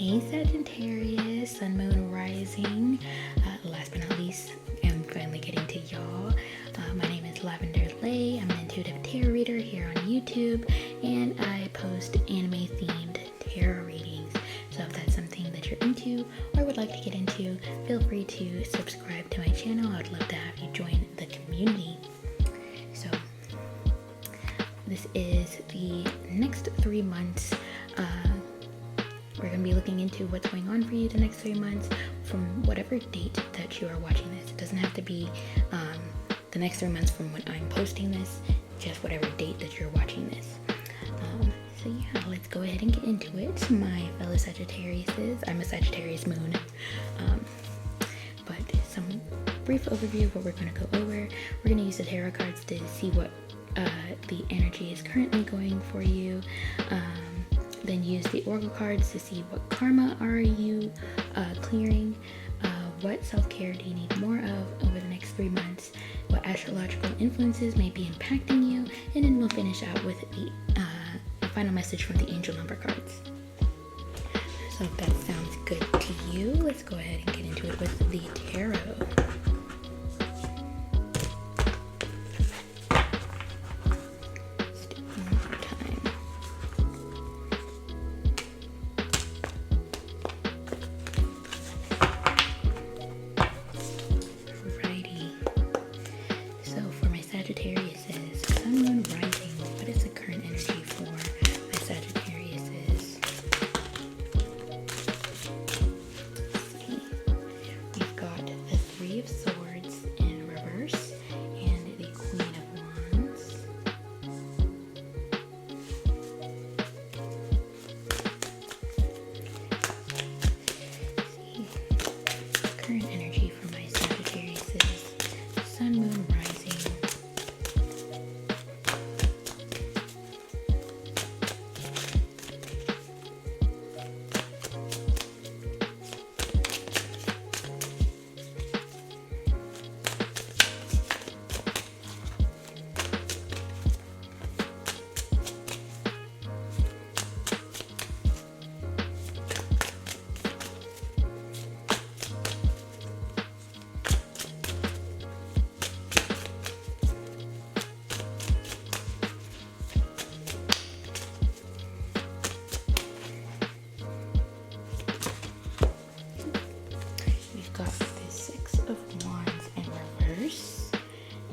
Hey Sagittarius, Sun, Moon, Rising. Last but not least, I'm finally getting to y'all. My name is Lavender Lay. I'm an intuitive tarot reader here on YouTube, and I post anime-themed tarot readings. So if that's something that you're into or would like to get into, feel free to subscribe to my channel. I would love to have you join the community. So this is the next 3 months. We're going to be looking into what's going on for you the next 3 months from whatever date that you are watching this. It doesn't have to be the next 3 months from when I'm posting this, just whatever date that you're watching this. So yeah, let's go ahead and get into it. My fellow Sagittariuses, I'm a Sagittarius moon. But some brief overview of what we're going to go over. We're going to use the tarot cards to see what the energy is currently going for you. Then use the oracle cards to see what karma are you clearing, what self-care do you need more of over the next 3 months, what astrological influences may be impacting you, and then we'll finish out with the final message from the angel number cards. So if that sounds good to you, let's go ahead and get into it with the tarot. Sagittariuses, Sun, Moon, Rising. What is the current energy for my Sagittariuses? Let's see. We've got the Three of Swords in reverse and the Queen of Wands. Let's see. Current energy for my Sagittariuses, Sun, Moon, Rising.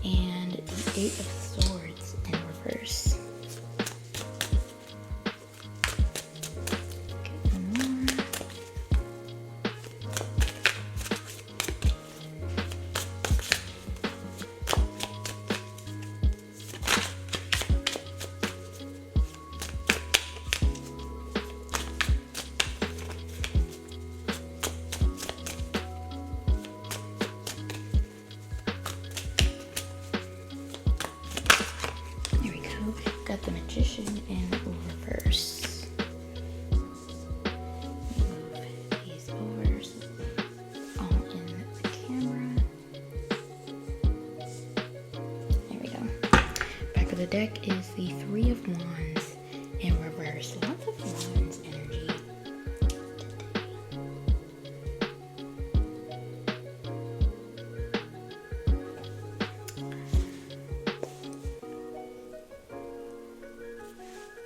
And the Eight of Swords in reverse. Get one more. Got the Magician in reverse. Move these over all in the camera. There we go. Back of the deck is the Three of Wands in reverse. Lots of Wands energy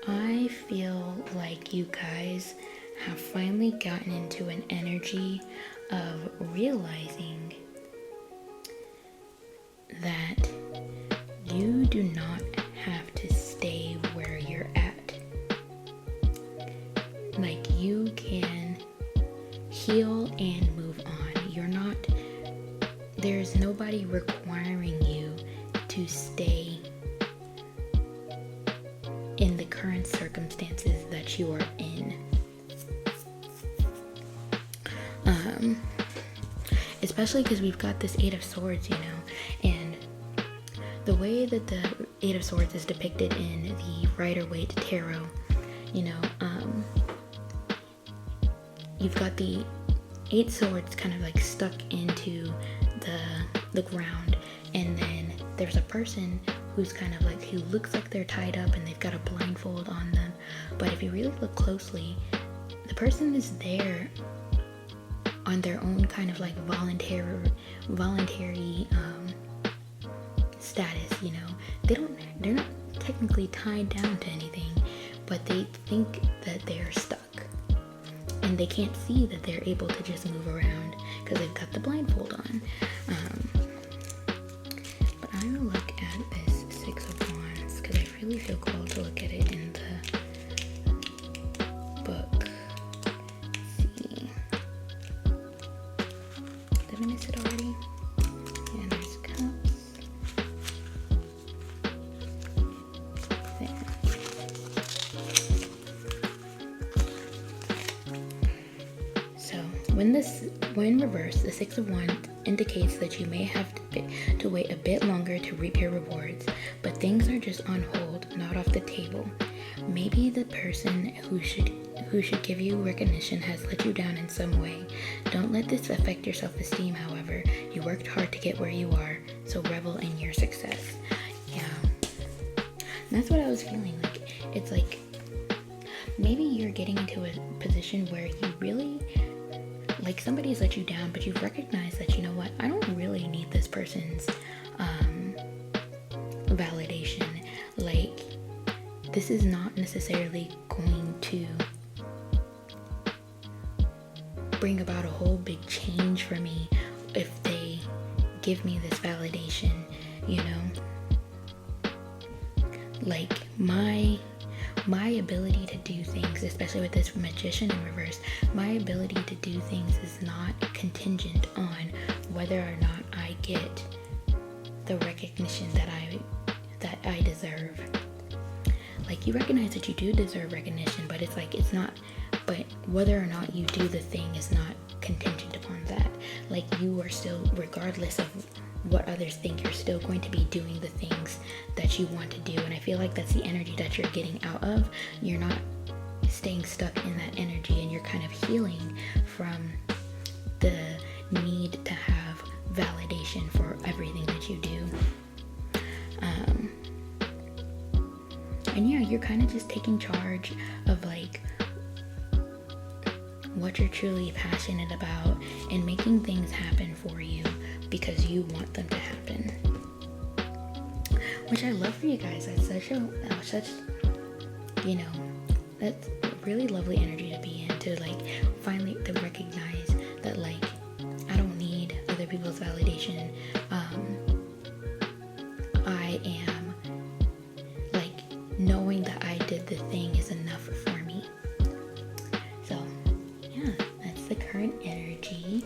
I feel like you guys have finally gotten into an energy of realizing that you do not have to stay where you're at. Like, you can heal and move on. There's nobody requiring you to stay in the current circumstances that you are in. Especially because we've got this Eight of Swords, and the way that the Eight of Swords is depicted in the Rider-Waite Tarot, you've got the 8 swords kind of like stuck into the ground, and then there's a person who's kind of like, who looks like they're tied up and they've got a blindfold on them, but if you really look closely, the person is there on their own kind of like voluntary status, you know. They're not technically tied down to anything, but they think that they're stuck. And they can't see that they're able to just move around because they've got the blindfold on. But I will look at this Six of Wands because I really feel called to look at it in the book. Let's see. Did I miss it already? And there's Cups. There. So when reversed, the Six of Wands indicates that you may have to wait a bit longer to reap your rewards, but things are just on hold, not off the table. Maybe the person who should give you recognition has let you down in some way. Don't let this affect your self-esteem, however. You worked hard to get where you are, so revel in your success. Yeah. And that's what I was feeling. Like, it's like maybe you're getting into a position where you really, like, somebody's let you down, but you've recognized that, you know what, I don't really need this person's validation. Like, this is not necessarily going to bring about a whole big change for me if they give me this validation, you know? Like, my ability to do things, especially with this Magician in reverse, my ability to do things is not contingent on whether or not I get the recognition that I deserve. Like, you recognize that you do deserve recognition, but it's like, it's not, but whether or not you do the thing is not contingent upon that. Like, you are still, regardless of what others think, you're still going to be doing the things that you want to do. And I feel like that's the energy that you're getting out of. You're not staying stuck in that energy, and you're kind of healing from the need to have validation for everything that you do. And yeah, you're kind of just taking charge of like what you're truly passionate about and making things happen for you because you want them to happen. Which I love for you guys. That's such, you know, that's really lovely energy to be in, to like finally to recognize that like I don't need other people's validation. I am like knowing that I did the thing is enough for me. So yeah, that's the current energy.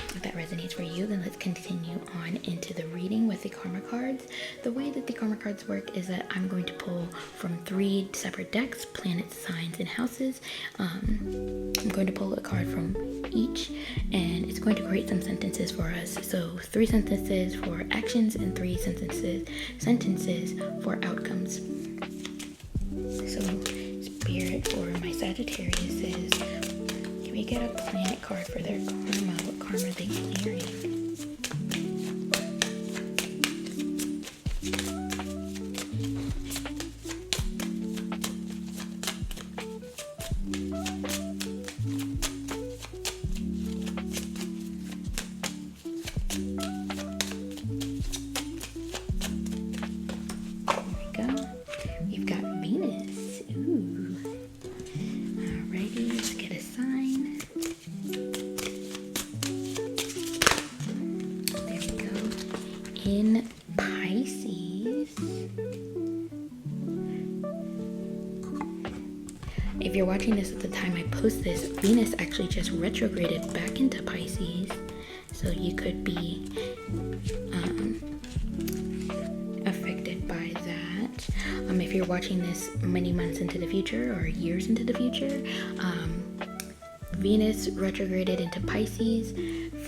If that resonates for you, then let's continue on into the reading with the karma cards. The way that the karma cards work is that I'm going to pull from 3 separate decks, planets, signs, and houses. I'm going to pull a card from each, and it's going to create some sentences for us. So 3 sentences for actions and 3 sentences for outcomes. So Spirit for my Sagittarius is, can we get a planet card for their karma? What karma are they clearing? In Pisces, if you're watching this at the time I post this, Venus actually just retrograded back into Pisces, so you could be affected by that. If you're watching this many months into the future or years into the future, Venus retrograded into Pisces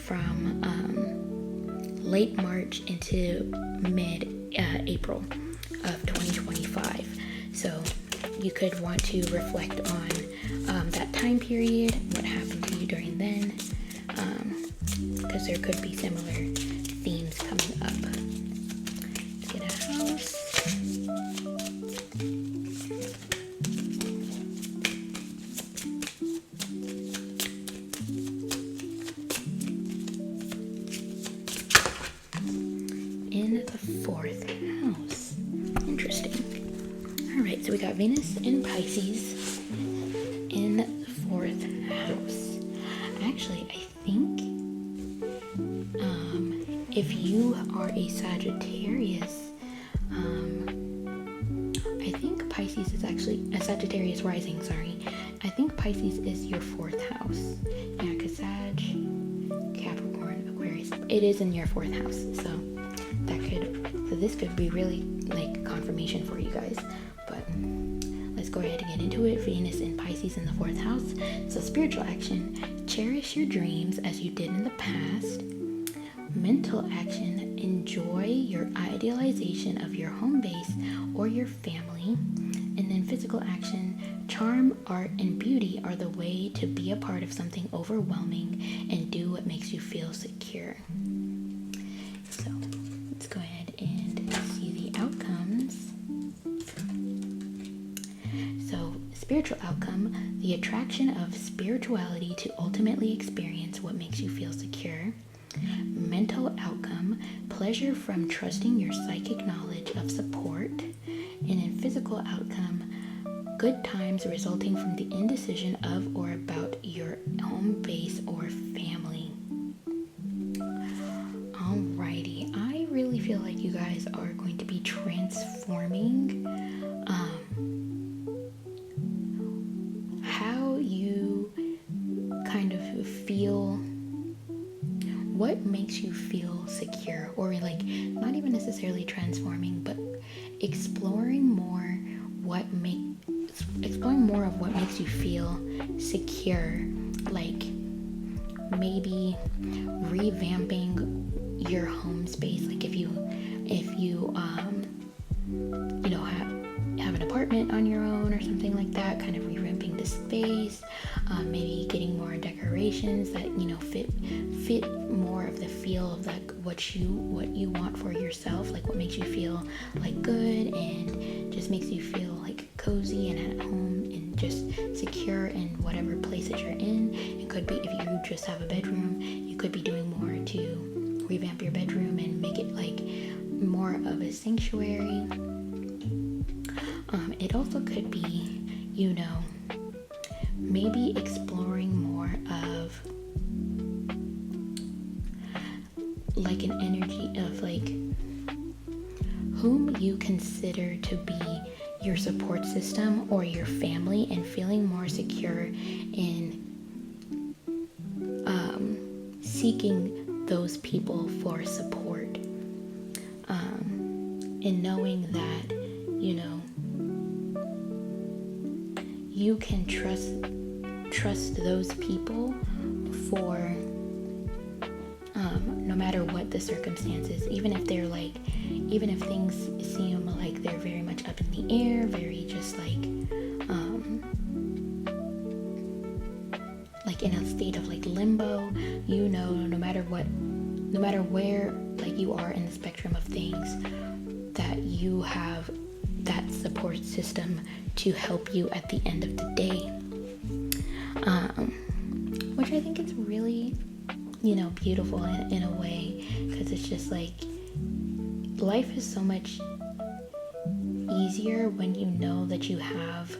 from late March into mid-April of 2025. So you could want to reflect on that time period, what happened to you during then, because there could be similar themes coming up. Let's get a house. right, so we got Venus in Pisces in the 4th house. Actually, I think if you are a Sagittarius, I think Pisces is actually a Sagittarius rising, sorry. I think Pisces is your 4th house. Yeah, because Sag, Capricorn, Aquarius, it is in your 4th house. So this could be really like confirmation for you guys. But let's go ahead and get into it. Venus in Pisces in the 4th house. So spiritual action, cherish your dreams as you did in the past. Mental action, enjoy your idealization of your home base or your family. And then physical action, charm, art, and beauty are the way to be a part of something overwhelming and do what makes you feel secure. So let's go ahead and see the outcomes. So spiritual outcome, the attraction of spirituality to ultimately experience what makes you feel secure. Mental outcome, pleasure from trusting your psychic knowledge of support. And in physical outcome, good times resulting from the indecision of or about your home base or family. Alrighty, I really feel like you guys are going to be transforming how you kind of feel, what makes you feel secure, or like not even necessarily transforming, but exploring more of what makes you feel secure, like maybe revamping your home space. Like if you have an apartment on your own or something like that, kind of revamping the space, maybe getting more decorations that fit more of the feel of like what you want for yourself, like what makes you feel like good and just makes you feel like cozy and at home and just secure in whatever place that you're in. It could be if you just have a bedroom, you could be doing more to revamp your bedroom and make it like more of a sanctuary. It also could be, maybe exploring more of like an energy of like whom you consider to be your support system or your family, and feeling more secure in seeking those people for support, and knowing that you can trust those people for no matter what the circumstances, even if things seem like they're very much up in the air, very just like in a state of like limbo, no matter where like you are in the spectrum of things, that you have that support system to help you at the end of the day, which I think is really beautiful in a way, because it's just like life is so much easier when you know that you have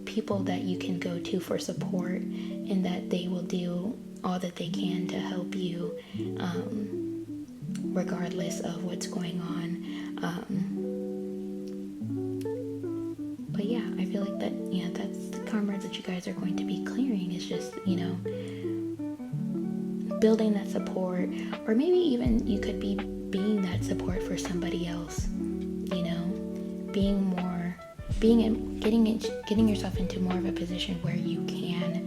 people that you can go to for support, and that they will do all that they can to help you regardless of what's going on. But yeah, I feel like that that's the karma that you guys are going to be clearing, is just building that support, or maybe even you could be being that support for somebody else, getting yourself into more of a position where you can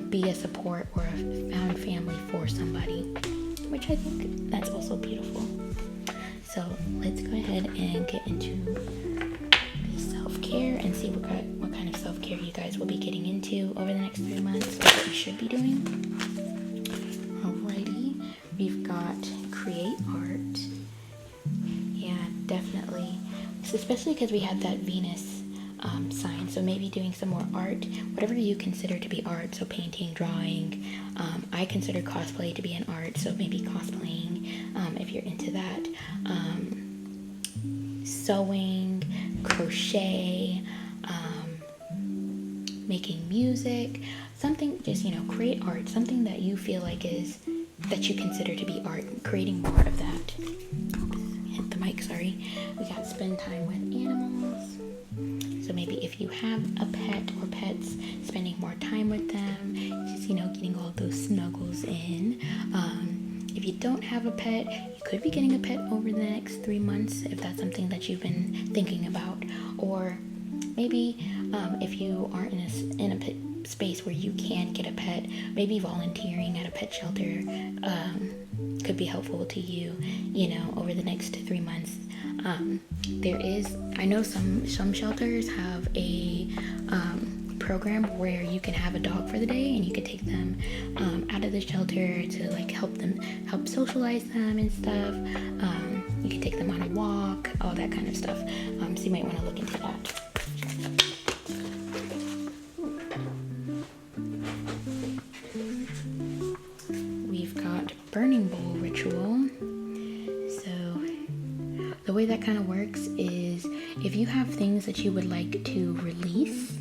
be a support or a found family for somebody, which I think that's also beautiful. So let's go ahead and get into the self-care and see what kind of self-care you guys will be getting into over the next 3 months, what you should be doing. Alrighty, we've got create art. Yeah, definitely. Especially because we had that Venus sign, so maybe doing some more art, whatever you consider to be art. So painting, drawing, I consider cosplay to be an art, so maybe cosplaying, if you're into that. Sewing, crochet, making music, something, just, you know, create art, something that you feel like that you consider to be art, creating more of that. Oops, hit the mic, sorry. We got spend time with animals. So maybe if you have a pet or pets, spending more time with them, just, you know, getting all those snuggles in. If you don't have a pet, you could be getting a pet over the next 3 months if that's something that you've been thinking about. Or maybe if you aren't in a pet space where you can get a pet, maybe volunteering at a pet shelter could be helpful to you, you know, over the next 3 months. I know some shelters have a program where you can have a dog for the day, and you can take them out of the shelter to like help socialize them and stuff. You can take them on a walk, all that kind of stuff. So you might want to look into that. We've got burning bowl ritual. So the way that kind of works is if you have things that you would like to release,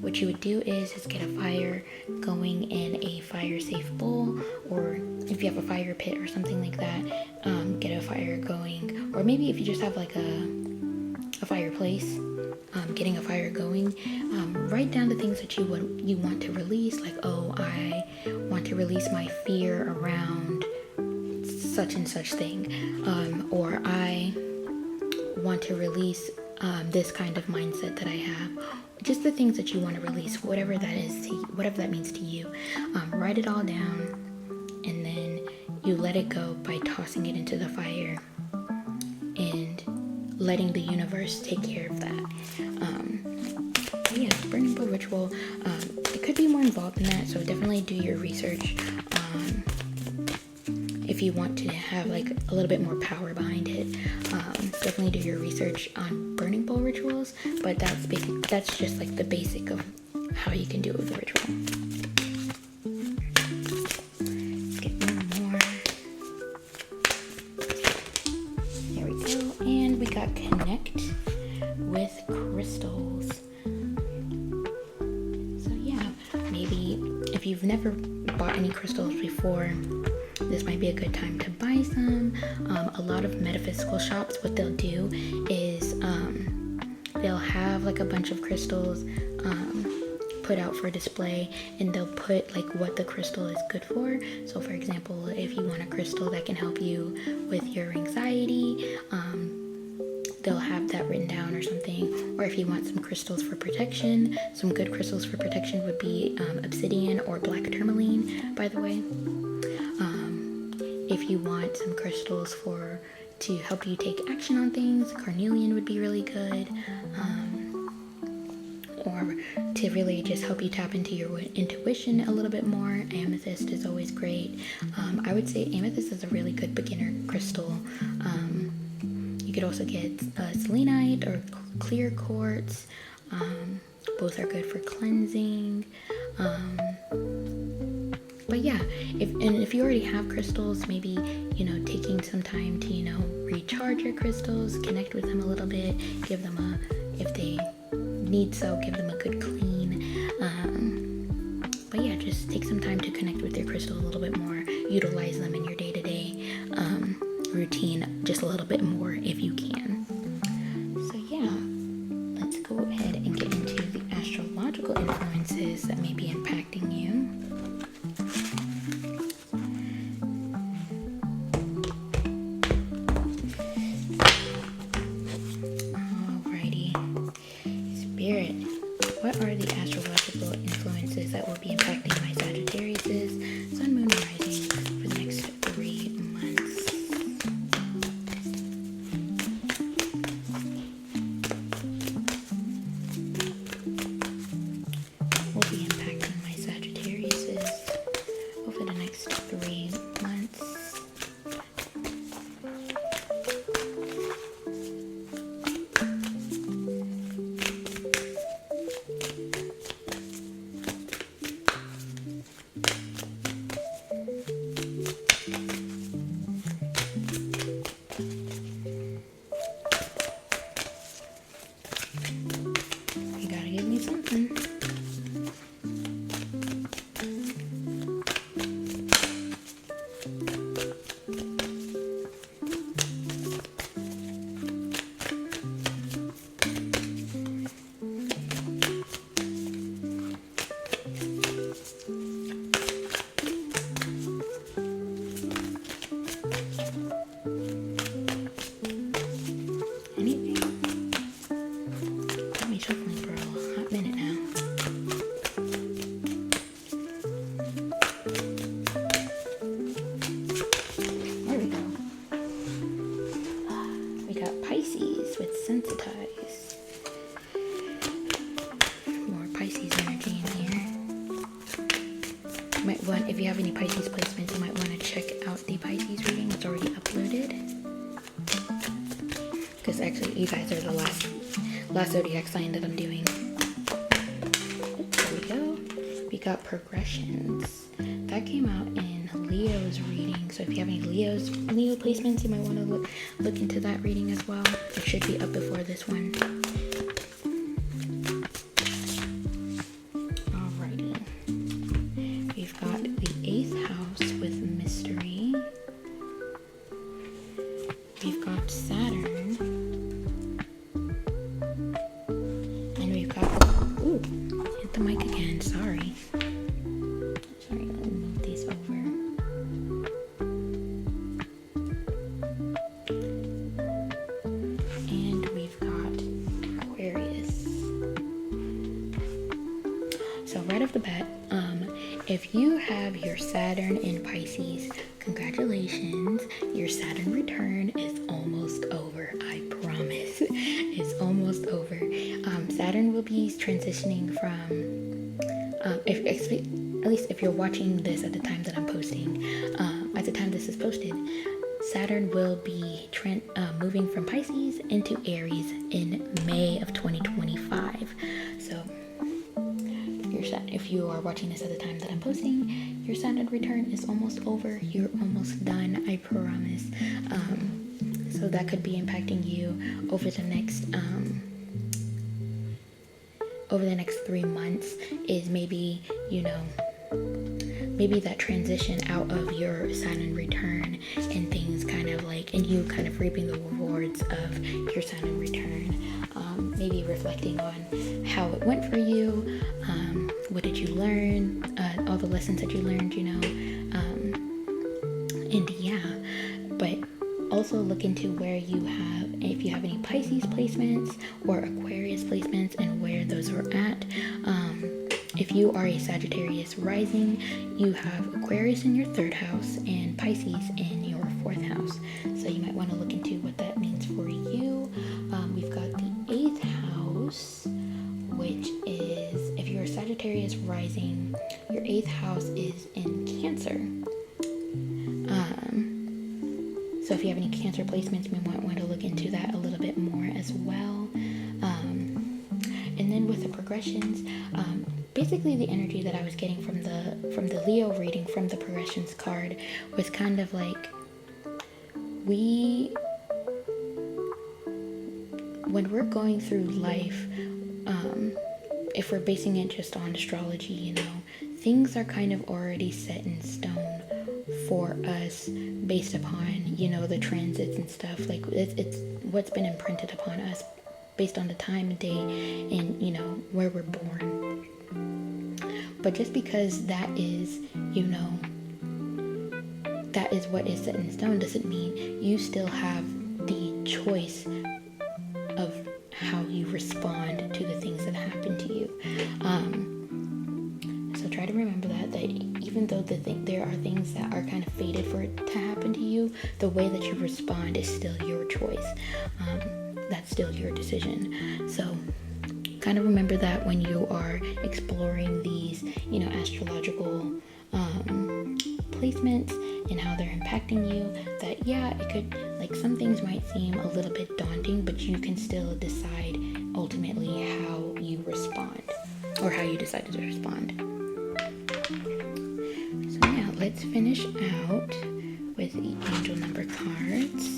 what you would do is get a fire going in a fire safe bowl, or if you have a fire pit or something like that, get a fire going. Or maybe if you just have like a fireplace, getting a fire going, write down the things that you want to release, like, oh, I want to release my fear around such and such thing, or I want to release this kind of mindset that I have. Just the things that you want to release, whatever that is, whatever that means to you. Write it all down, and then you let it go by tossing it into the fire and letting the universe take care of that. Yeah, burning bowl ritual. It could be more involved than that, so definitely do your research if you want to have like a little bit more power behind it. Definitely do your research on burning bowl rituals, but that's just like the basic of how you can do it with the ritual. Let's get one more. There we go. And we got connect with crystals. So yeah, maybe if you've never bought any crystals before, this might be a good time to buy some. A lot of metaphysical shops, what they'll do is they'll have like a bunch of crystals put out for display, and they'll put like what the crystal is good for. So for example, if you want a crystal that can help you with your anxiety, they'll have that written down or something. Or if you want some crystals for protection, some good crystals for protection would be obsidian or black tourmaline, by the way. If you want some crystals to help you take action on things, carnelian would be really good. Or to really just help you tap into your intuition a little bit more, amethyst is always great. I would say amethyst is a really good beginner crystal. You could also get selenite or clear quartz. Both are good for cleansing. But yeah, if you already have crystals, maybe, you know, taking some time to, you know, recharge your crystals, connect with them a little bit, give them if they need so, give them a good clean. But yeah, just take some time to connect with your crystal a little bit more, utilize them in your day-to-day routine just a little bit more if you can. So yeah, let's go ahead and get into the astrological influences that may be impacting you. What are the astrological influences that will be impacting my Sagittarius' Sun, Moon, Rising for the next 3 months? Anything? Got me shuffling for a hot minute now. There we go. We got Pisces with Sensitize. More Pisces energy in here. You might want, if you have any Pisces placements, you might want to check out the Pisces reading that's already uploaded. Because actually, you guys are the last zodiac sign that I'm doing. There we go. We got Progressions. That came out in Leo's reading. So if you have any Leo placements, you might want to look into that reading as well. It should be up before this one. Alrighty. We've got the 8th house with Mystery. We've got Saturn. And we've got, ooh, hit the mic again, sorry. Sorry, let me move these over. And we've got Aquarius. So right off the bat, if you have your Saturn in Pisces, congratulations. Your Saturn return is almost over. I promise. It's almost over. Saturn will be transitioning from, at least if you're watching this at the time that I'm posting, at the time this is posted, Saturn will be moving from Pisces into Aries in May of 2025. So if you are watching this at the time that I'm posting, your Saturn return is almost over. You're almost done, I promise. So that could be impacting you over the next 3 months. Is maybe, maybe that transition out of your Saturn return and things kind of like, and you kind of reaping the rewards of your Saturn return. Maybe reflecting on how it went for you. What did you learn? All the lessons that you learned, and yeah, but also look into where you have, if you have any Pisces placements or Aquarius placements and where those are at. If you are a Sagittarius rising, you have Aquarius in your 3rd house and Pisces in your 4th house. So you might want to look into what that means for you. We've got the 8th house, which is, if you're a Sagittarius rising, your 8th house is in Cancer. So if you have any Cancer placements, we might want to look into that a little bit more as well. And then with the progressions, basically the energy that I was getting from the Leo reading, from the progressions card, was kind of like, when we're going through life, if we're basing it just on astrology, things are kind of already set in stone for us based upon, the transits and stuff. Like it's what's been imprinted upon us based on the time and day and, where we're born. But just because that is, that is what is set in stone doesn't mean you still have the choice of how you respond to the things that happen to you. So try to remember that even though there are things that are kind of fated for it to happen to you, the way that you respond is still your choice. That's still your decision. So kind of remember that when you are exploring these, astrological placements and how they're impacting you, that it could, like, some things might seem a little bit daunting, but you can still decide ultimately how you respond, or how you decided to respond. So now let's finish out with the angel number cards.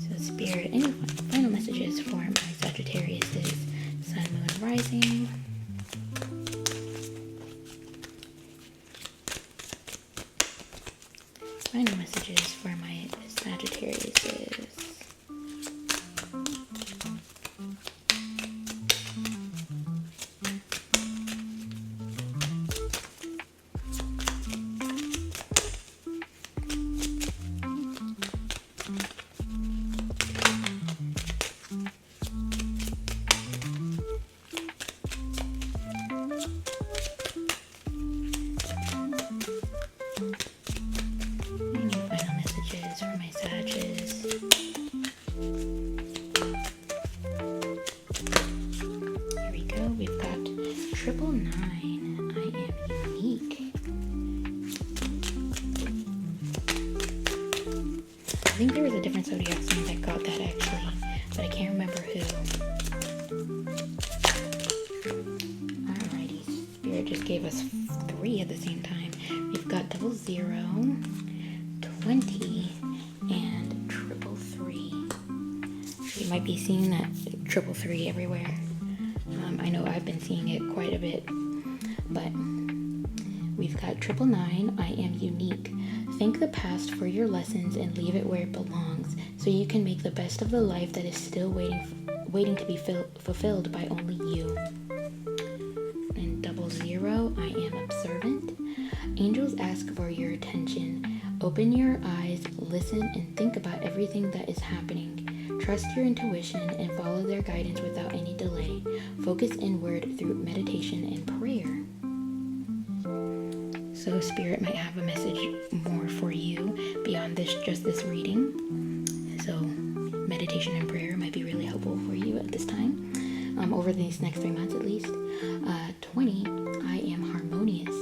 So Spirit, any final messages for my Sagittarius's Sun, Moon, Rising? Final messages for my Sagittarius's. 9. I am unique. I think there was a different zodiac sign that got that actually, but I can't remember who. Alrighty, Spirit just gave us 3 at the same time. We've got 00, 20, and 333. You might be seeing that 333 everywhere. I know I've been seeing it quite a bit, but we've got 999. I am unique. Thank the past for your lessons and leave it where it belongs, so you can make the best of the life that is still waiting to be fulfilled by only you. And 00, I am observant. Angels ask for your attention. Open your eyes, listen, and think about everything that is happening. Trust your intuition and follow their guidance without any delay. Focus inward through meditation and prayer. So Spirit might have a message more for you beyond just this reading. So meditation and prayer might be really helpful for you at this time, over these next 3 months at least. 20, I am harmonious.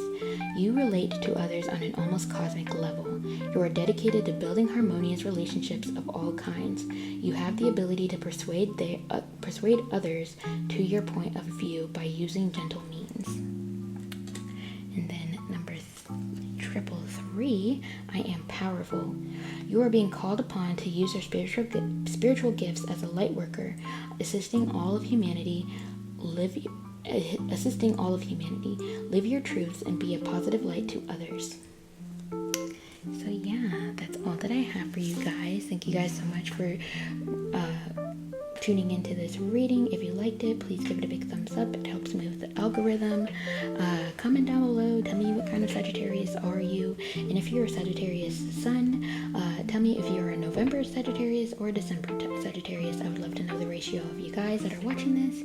You relate to others on an almost cosmic level. You are dedicated to building harmonious relationships of all kinds. You have the ability to persuade others to your point of view by using gentle means. And then number 333, I am powerful. You are being called upon to use your spiritual gifts as a light worker, assisting all of humanity. Live your truths and be a positive light to others. So yeah, that's all that I have for you guys. Thank you guys so much for tuning into this reading. If you liked it, please give it a big thumbs up. It helps move the algorithm. Comment down below. Tell me what kind of Sagittarius are you, and if you're a Sagittarius sun, tell me if you're a November Sagittarius or a December Sagittarius. I would love to know the ratio of you guys that are watching this.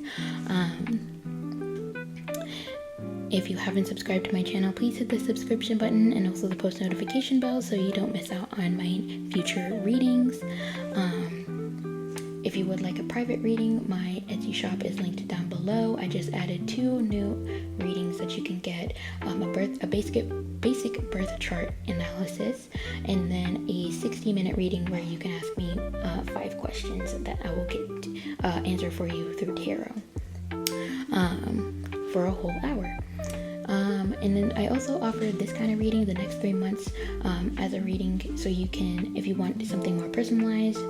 If you haven't subscribed to my channel, please hit the subscription button and also the post notification bell so you don't miss out on my future readings. If you would like a private reading, my Etsy shop is linked down below. I just added 2 new readings that you can get, a basic birth chart analysis, and then a 60-minute reading where you can ask me 5 questions that I will get answer for you through tarot for a whole hour. And then I also offer this kind of reading the next 3 months as a reading, so you can, if you want something more personalized,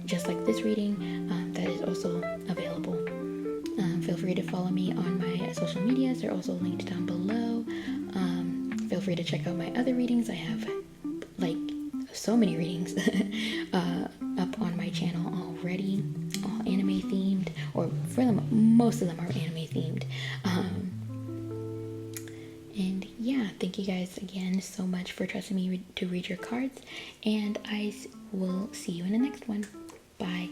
just like this reading, that is also available. Feel free to follow me on my social medias. They're also linked down below. Feel free to check out my other readings. I have like so many readings up on my channel already, all anime themed, or for them, most of them are anime themed. And yeah, thank you guys again so much for trusting me to read your cards, and I will see you in the next one. Bye.